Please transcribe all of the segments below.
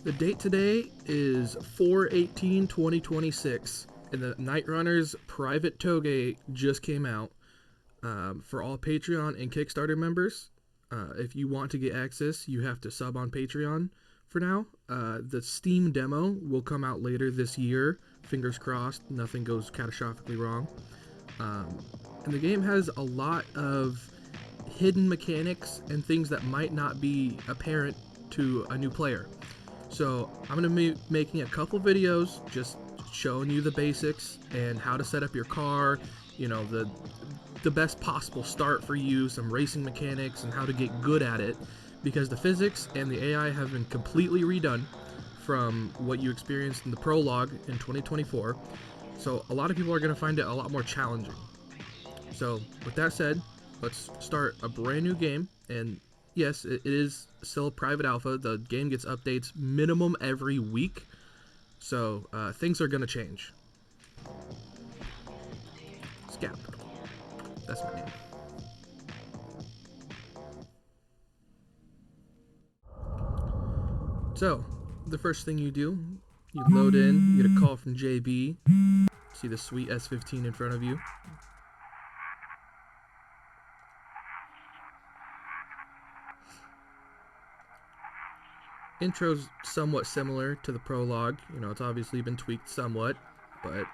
The date today is 4/18/2026, and the Nightrunners private Touge just came out for all Patreon and Kickstarter members. If you want to get access, you have to sub on Patreon for now. The Steam demo will come out later this year. Fingers crossed, nothing goes catastrophically wrong. And the game has a lot of hidden mechanics and things that might not be apparent to a new player. So I'm going to be making a couple videos just showing you the basics and how to set up your car, you know, the best possible start for you, some racing mechanics and how to get good at it, because the physics and the AI have been completely redone from what you experienced in the prologue in 2024. So a lot of people are going to find it a lot more challenging. So with that said, let's start a brand new game. And yes, it is still a private alpha. The game gets updates minimum every week. So things are going to change. Scap. That's my name. So, the first thing you do, you load in, you get a call from JB. See the sweet S15 in front of you. Intro's somewhat similar to the prologue. You know, it's obviously been tweaked somewhat, but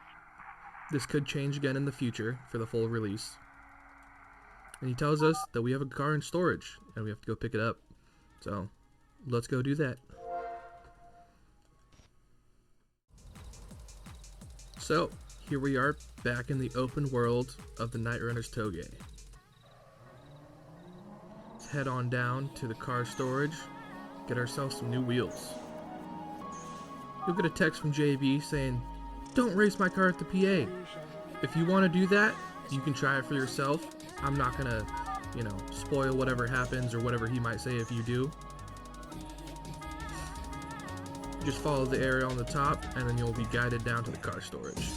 this could change again in the future for the full release. And he tells us that we have a car in storage and we have to go pick it up. So, let's go do that. So, here we are back in the open world of the Nightrunners Touge. Let's head on down to the car storage. Get ourselves some new wheels. You'll get a text from JB saying, "Don't race my car at the PA. If you want to do that, you can try it for yourself. I'm not gonna, you know, spoil whatever happens or whatever he might say if you do. Just follow the area on the top and then you'll be guided down to the car storage."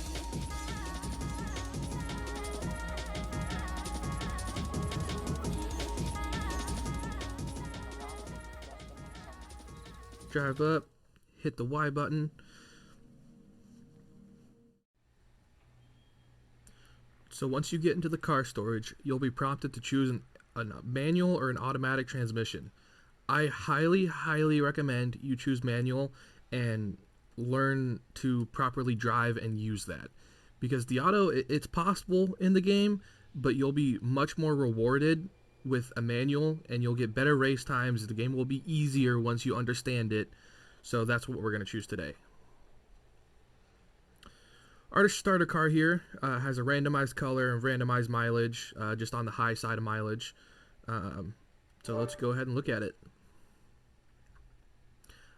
Drive up, hit the Y button. So once you get into the car storage, you'll be prompted to choose a manual or an automatic transmission. I highly recommend you choose manual and learn to properly drive and use that. Because the auto, it's possible in the game, but you'll be much more rewarded with a manual and you'll get better race times. The game will be easier once you understand it. So that's what we're going to choose today. Our starter car here has a randomized color and randomized mileage, just on the high side of mileage. So let's go ahead and look at it.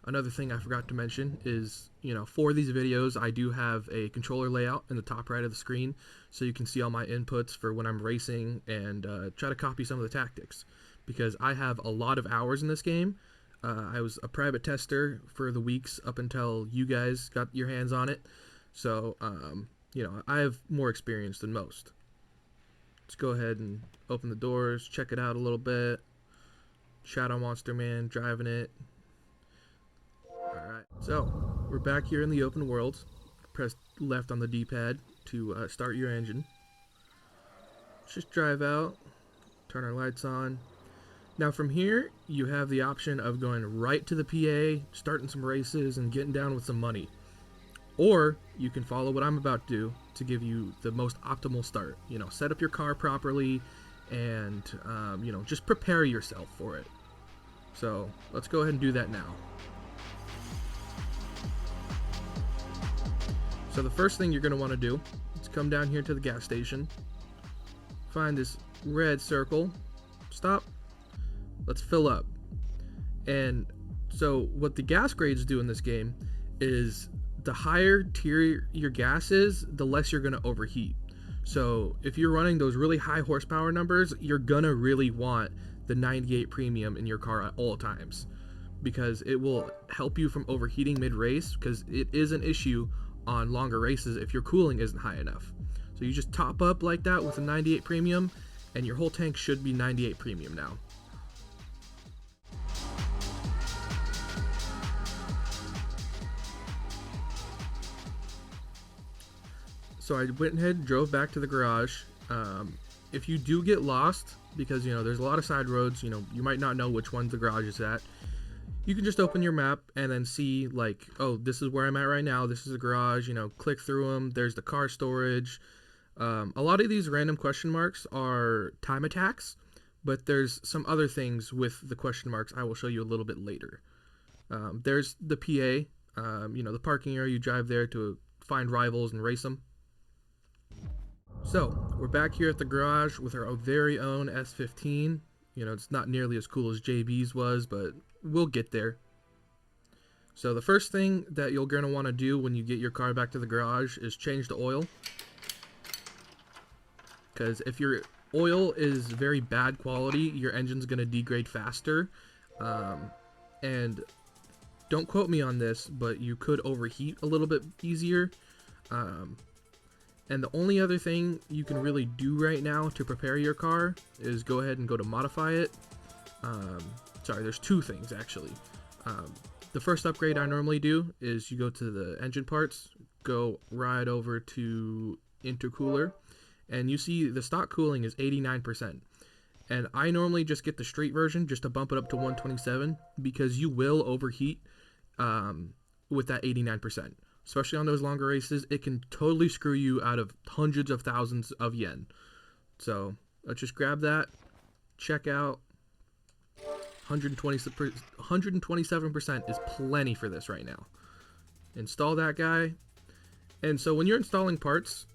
Another thing I forgot to mention is, you know, for these videos, I do have a controller layout in the top right of the screen, so you can see all my inputs for when I'm racing and try to copy some of the tactics. Because I have a lot of hours in this game. I was a private tester for the weeks up until you guys got your hands on it. So, you know, I have more experience than most. Let's go ahead and open the doors, check it out a little bit. Shadow Monster Man driving it. Alright, so we're back here in the open world. Press left on the D-pad to start your engine. Let's just drive out, turn our lights on. Now from here, you have the option of going right to the PA, starting some races, and getting down with some money. Or you can follow what I'm about to do to give you the most optimal start. You know, set up your car properly and, you know, just prepare yourself for it. So let's go ahead and do that now. So the first thing you're going to want to do is come down here to the gas station, find this red circle, stop, let's fill up. And so what the gas grades do in this game is the higher tier your gas is, the less you're going to overheat. So if you're running those really high horsepower numbers, you're going to really want the 98 premium in your car at all times, because it will help you from overheating mid-race, because it is an issue on longer races if your cooling isn't high enough. So you just top up like that with a 98 premium and your whole tank should be 98 premium now. So I went ahead and drove back to the garage. If you do get lost, because there's a lot of side roads, you might not know which one the garage is at, you can just open your map and then see like, oh, this is where I'm at right now, this is the garage, click through them, there's the car storage. A lot of these random question marks are time attacks, but there's some other things with the question marks I will show you a little bit later. There's the PA, the parking area, you drive there to find rivals and race them. So, we're back here at the garage with our very own S15. It's not nearly as cool as JB's was, but we'll get there. So the first thing that you're going to want to do when you get your car back to the garage is change the oil. Because if your oil is very bad quality, your engine's going to degrade faster. And don't quote me on this, but you could overheat a little bit easier. And the only other thing you can really do right now to prepare your car is go ahead and go to modify it. Sorry, there's two things actually. The first upgrade I normally do is you go to the engine parts, go right over to intercooler, and you see the stock cooling is 89%. And I normally just get the street version just to bump it up to 127 because you will overheat with that 89%. Especially on those longer races, it can totally screw you out of hundreds of thousands of yen. So let's just grab that, check out. 127% is plenty for this right now. Install that guy. And so when you're installing parts,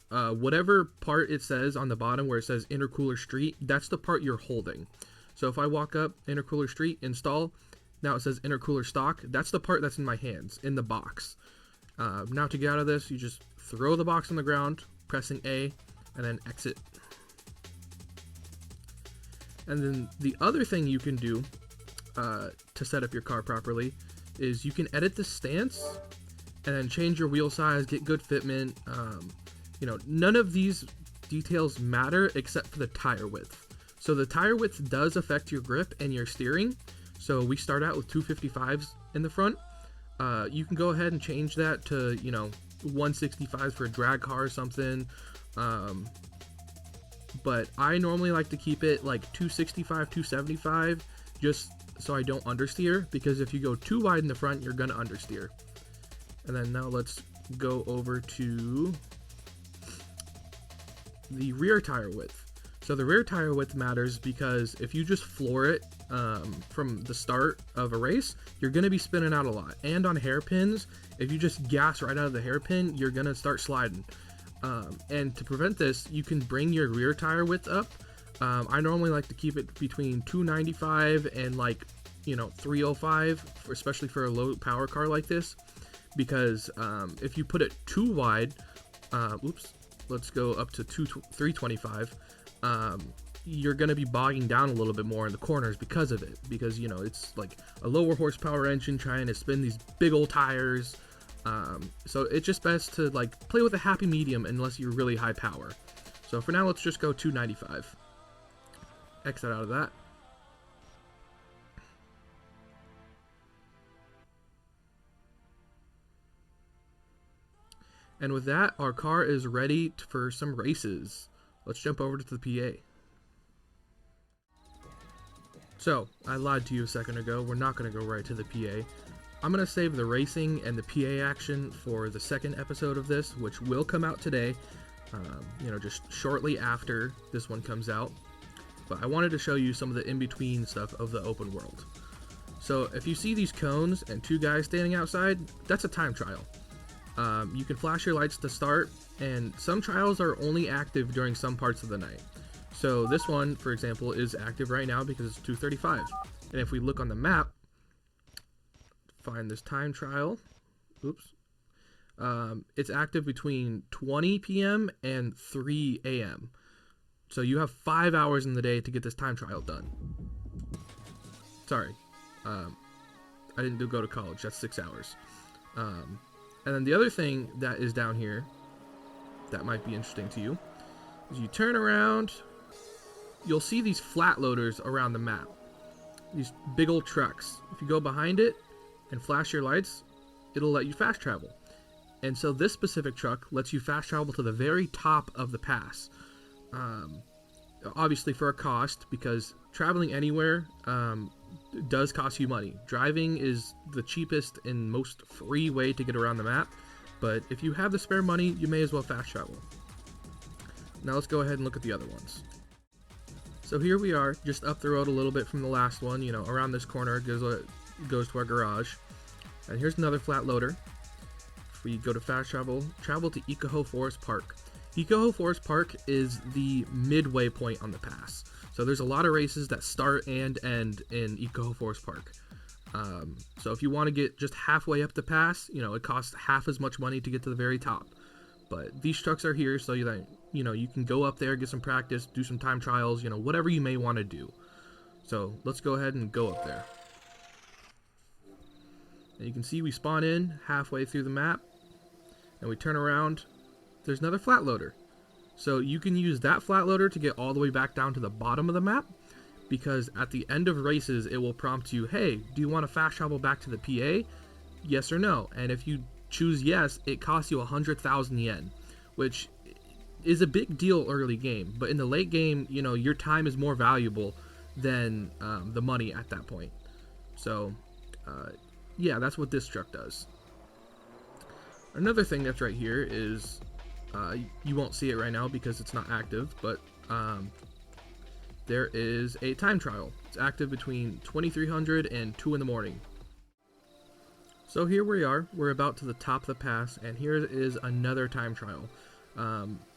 whatever part it says on the bottom where it says intercooler street, that's the part you're holding. So if I walk up, intercooler street, install, now it says intercooler stock, that's the part that's in my hands, in the box. Now to get out of this, you just throw the box on the ground, pressing A, and then exit. And then the other thing you can do to set up your car properly is you can edit the stance and then change your wheel size, get good fitment. None of these details matter except for the tire width. So the tire width does affect your grip and your steering. So we start out with 255s in the front. You can go ahead and change that to 165s for a drag car or something. But I normally like to keep it like 265, 275, just so I don't understeer, because if you go too wide in the front, you're gonna understeer. And then now let's go over to the rear tire width. So the rear tire width matters because if you just floor it from the start of a race, you're going to be spinning out a lot. And on hairpins, if you just gas right out of the hairpin, you're going to start sliding. And to prevent this, you can bring your rear tire width up. I normally like to keep it between 295 and 305, especially for a low power car like this. Because if you put it too wide, let's go up to 325. You're going to be bogging down a little bit more in the corners because of it. Because, it's like a lower horsepower engine trying to spin these big old tires. So it's just best to play with a happy medium unless you're really high power. So for now, let's just go 295. Exit out of that. And with that, our car is ready for some races. Let's jump over to the PA. So, I lied to you a second ago. We're not going to go right to the PA. I'm going to save the racing and the PA action for the second episode of this, which will come out today, just shortly after this one comes out. But I wanted to show you some of the in-between stuff of the open world. So, if you see these cones and two guys standing outside, that's a time trial. You can flash your lights to start, and some trials are only active during some parts of the night. So this one, for example, is active right now because it's 2:35. And if we look on the map, find this time trial, it's active between 20 p.m. and 3 a.m. So you have 5 hours in the day to get this time trial done. Sorry, I didn't go to college, that's 6 hours. And then the other thing that is down here that might be interesting to you is you turn around, you'll see these flat loaders around the map. These big old trucks. If you go behind it and flash your lights, it'll let you fast travel. And so this specific truck lets you fast travel to the very top of the pass. Obviously for a cost, because traveling anywhere does cost you money. Driving is the cheapest and most free way to get around the map, but if you have the spare money, you may as well fast travel. Now let's go ahead and look at the other ones. So here we are, just up the road a little bit from the last one, you know, around this corner it goes to our garage. And here's another flat loader. If we go to fast travel to Ikaho Forest Park. Ikaho Forest Park is the midway point on the pass. So there's a lot of races that start and end in Ikaho Forest Park. So if you want to get just halfway up the pass, you know, it costs half as much money to get to the very top. But these trucks are here so that, you know, you can go up there, get some practice, do some time trials, you know, whatever you may want to do. So let's go ahead and go up there. And you can see we spawn in halfway through the map, and we turn around. There's another flat loader. So you can use that flat loader to get all the way back down to the bottom of the map, because at the end of races it will prompt you, hey, do you want to fast travel back to the PA? Yes or no? And if you choose yes, it costs you 100,000 yen, which is a big deal early game. But in the late game, you know, your time is more valuable than the money at that point. So yeah, that's what this truck does. Another thing that's right here is you won't see it right now because it's not active, but there is a time trial. It's active between 2300 and 2 in the morning. So here we are, we're about to the top of the pass, and here is another time trial.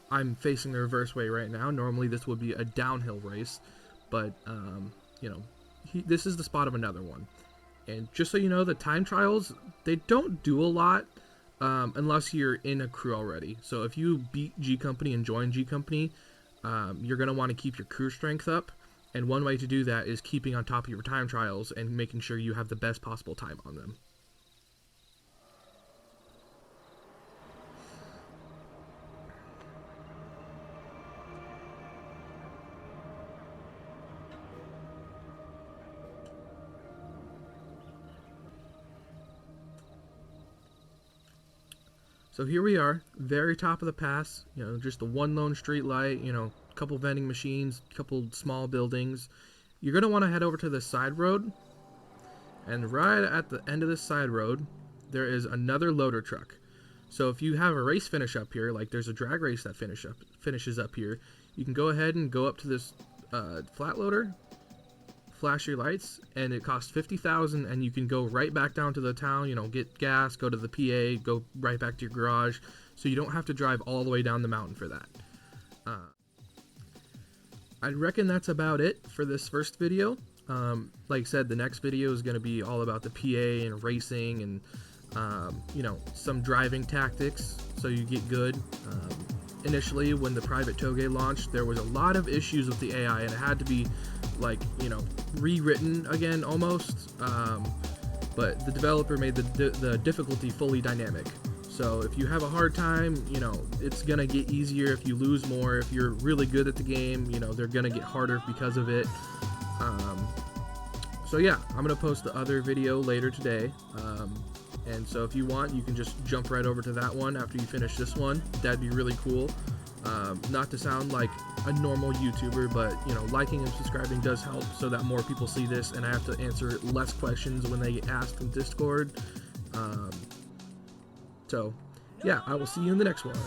I'm facing the reverse way right now. Normally this would be a downhill race, but you know, this is the spot of another one. And just so you know, the time trials, they don't do a lot unless you're in a crew already. So if you beat G Company and join G Company, you're going to want to keep your crew strength up. And one way to do that is keeping on top of your time trials and making sure you have the best possible time on them. So here we are, very top of the pass, you know, just the one lone street light, you know, a couple vending machines, a couple small buildings. You're going to want to head over to the side road, and right at the end of this side road, there is another loader truck. So if you have a race finish up here, like there's a drag race that finishes up here, you can go ahead and go up to this flat loader, flash your lights, and it costs 50,000, and you can go right back down to the town, you know, get gas, go to the PA, go right back to your garage, so you don't have to drive all the way down the mountain for that. I reckon that's about it for this first video. Like I said, the next video is going to be all about the PA and racing and you know, some driving tactics so you get good. Initially, when the private Touge launched, there was a lot of issues with the AI, and it had to be, like, you know, rewritten again almost. But the developer made the difficulty fully dynamic. So if you have a hard time, you know, it's gonna get easier if you lose more. If you're really good at the game, you know, they're gonna get harder because of it. So yeah, I'm gonna post the other video later today. And so if you want, you can just jump right over to that one after you finish this one. That'd be really cool. Not to sound like a normal YouTuber, but, you know, liking and subscribing does help so that more people see this and I have to answer less questions when they get asked in Discord. So yeah, I will see you in the next one.